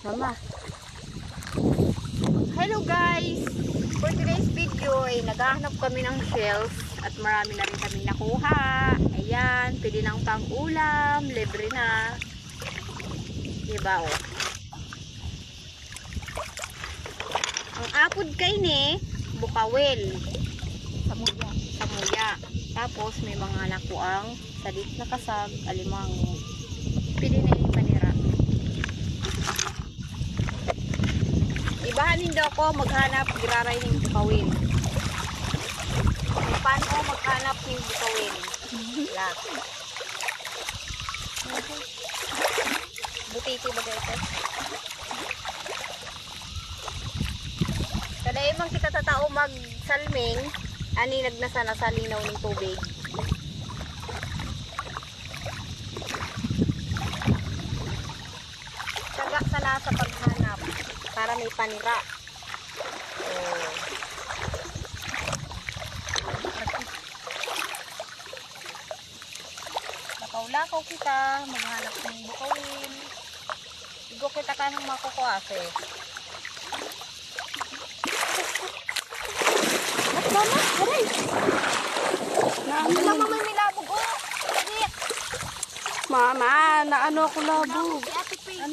Mama. Hello guys! For today's video ay naghahanap kami ng shells at marami na rin kami nakuha. Ayan, pwede ng pang-ulam, libre na. Diba o? Ang apod kay ni, bukawel. Samuya. Tapos may mga nakuang salit na kasag, alimango. Pwede na yung panira. Ibahanin daw ko maghanap giraray ng bukawin. Paano ko maghanap ng bukawin? Lahat. Butiti ba ito? Kada imang kita tatao magsalming, ani nagnasa na sa linaw ng tubig. Taga sana sa paghanap para may panira. Oh. Lakaw-lakaw kita, maghanap ng bukawin. Igo kita ka ng makukuase. Mas mama, aray! Ano naman may labog, oh! Mama, naano ako labog.